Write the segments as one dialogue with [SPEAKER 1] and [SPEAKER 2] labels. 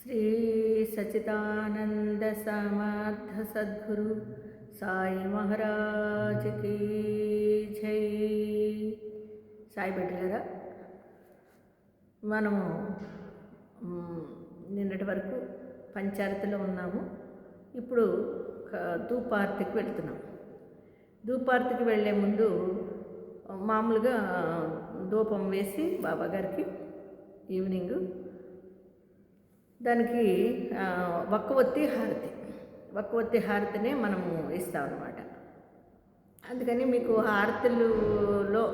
[SPEAKER 1] श्री सच्चिदानंद समर्थ सद्गुरु साई महाराज की जय। సాయి బిడ్డలారా, మనము నిన్నటి వరకు పంచారతిలో ఉన్నాము. ఇప్పుడు ధూపార్తికి వెళ్తున్నాం. ధూపార్తికి వెళ్ళే ముందు మామూలుగా ధూపం వేసి బాబాగారికి ఈవినింగ్ దానికి వక్కవత్తి హారతినే మనము ఇస్తాం అన్నమాట. అందుకని మీకు హారతులలో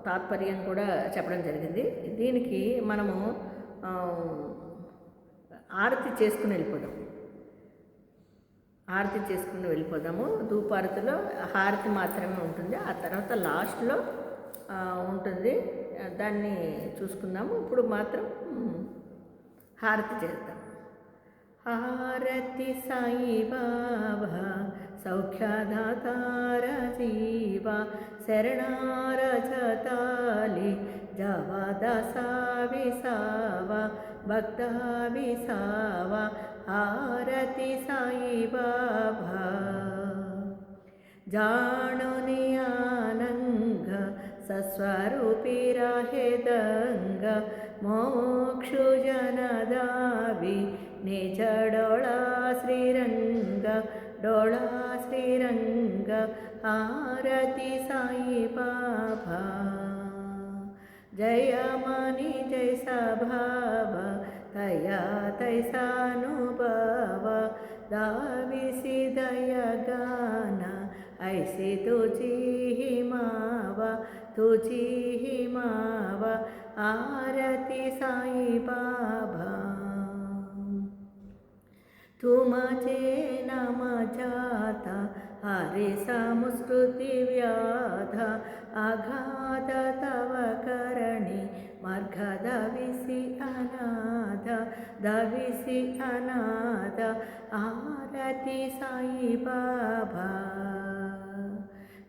[SPEAKER 1] తాత్పర్యం కూడా చెప్పడం జరిగింది. దీనికి మనము ఆరతి చేసుకుని వెళ్ళిపోదాము. ధూపారతిలో హారతి మాత్రమే ఉంటుంది, ఆ తర్వాత లాస్ట్లో ఉంటుంది, దాన్ని చూసుకుందాము. ఇప్పుడు మాత్రం హారతి చేద్దాం. హారతి సాయి బాబా సౌఖ్యదాతార జీవ శరణార జతాలి జవా దసా విసావ భక్త విసావ. హారతి సాయి బాబా జాణుని ఆనంగ సస్వరూపి రాహేదంగ మోక్షు జనదావి నిజ డోళా శ్రీరంగ. హారతి సాయి బాబా జయమణి జయ సభావ తయా తైసానుభవ దావిసి దయగాన ఐసి తుచి మావ. ఆరతి సాయి బాబా तुमचे नाम जाता हरे संस्कृति व्याधा आघात तव करणी मार्ग दविसी अनाथ. आरती साई बाबा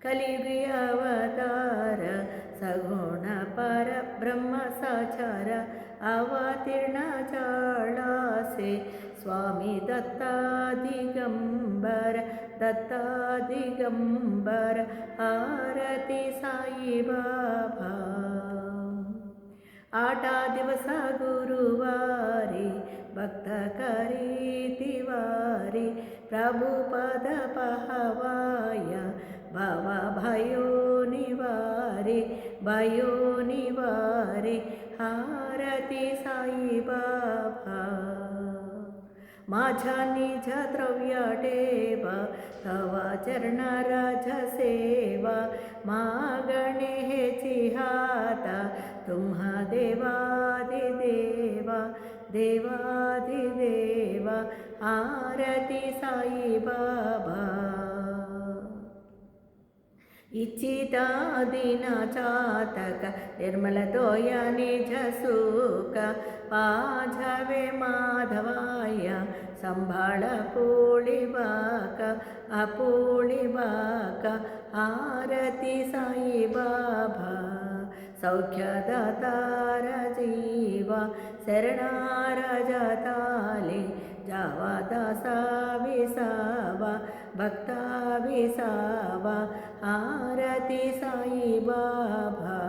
[SPEAKER 1] कलियुगी अवतार सगुण पर ब्रह्म साचार अवतीर्ण चाळासे स्वामी दत्तादिगंबर. आरती साई बाबा आटा दिवस गुरुवारी भक्त करी तिवारी प्रभु पद पहवाय भावा भयो निवारी. हारती साई बाबा माझा निज द्रव्य ठेवा तवा चरण राज सेवा मागणे हेची हाता तुम्हा देवादिदेवा. आरती साई बाबा इच्छिता दीना चातक निर्मल दोया निज सुख पाझवे माधवाय संभाळ अपोळीबाक. आरती साई बाबा सौख्यदातार जीवा शरणार जाताले जावा दासा विसावा भक्ता विसावा. आरती साई बाबा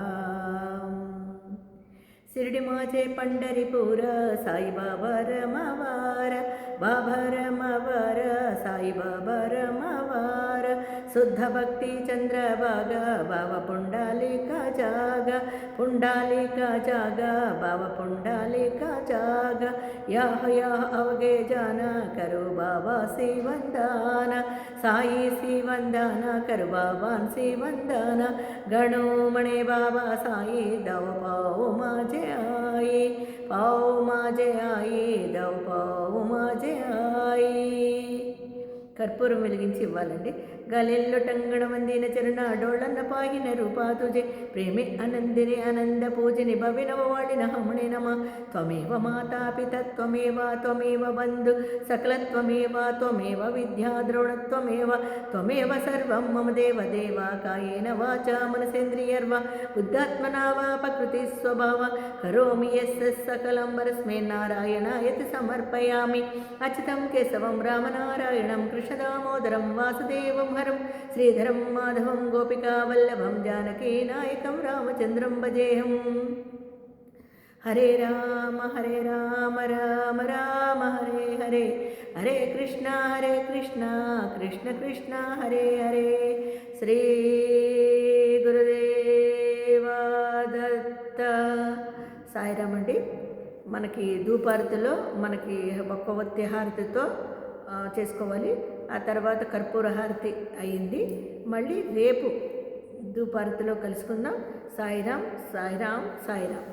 [SPEAKER 1] शिर्डी माझे पंढरीपूर साई बाबा रमवार साई बाबा रमवार. शुद्ध भक्ती चंद्रभाग बाबा पुंडालिका जागा बाबा पुंडालिका जागा. याह अवगे जाना करो बाबा सी वंदना साई सी वंदना करो बाबा सी वंदना. गणो मणे बाबा साई दव पाओ माझे आई दव पाओ माझे आई. కర్పూరం వెలిగించి ఇవ్వాలండి. గలెల్లో టంగణమందిన చరణ డోళన్న పాగిన రూపా తుజే ప్రేమే అనందిని ఆనంద పూజని భవినవవాడిన హమణే నమ. త్వమేవ మాతా పిత త్వమేవ త్వమేవ బంధు సకలత్వమేవ త్వమేవ విద్యా ద్రోణత్వమేవ త్వమేవ సర్వం మమ దేవ దేవ కాయేన వాచా మనసేంద్రియర్వా బుద్ధాత్మనా వా ప్రకృతి స్వభావ కరోమి యస్య సకలం పరస్మై నారాయణాయతి సమర్పయామి. అచ్యుతం కేశవం రామనారాయణం కృష్ణదామోదరం వాసుదేవం హరం శ్రీధరం మాధవం గోపికా వల్లభం జానకీ నాయకం రామచంద్రం భజేహం. హరే రామ రామ రామ హరే హరే హరే కృష్ణ కృష్ణ కృష్ణ హరే హరే. శ్రీ గురుదేవా దత్త. సాయిరామ్ అండి. మనకి ధూపారతిలో మనకి ఒక్క హారతితో చేసుకోవాలి. ఆ తర్వాత కర్పూర హారతి అయింది. మళ్ళీ రేపు ధూపారతిలో కలుసుకుందాం. సాయిరామ్ సాయిరామ్ సాయిరామ్.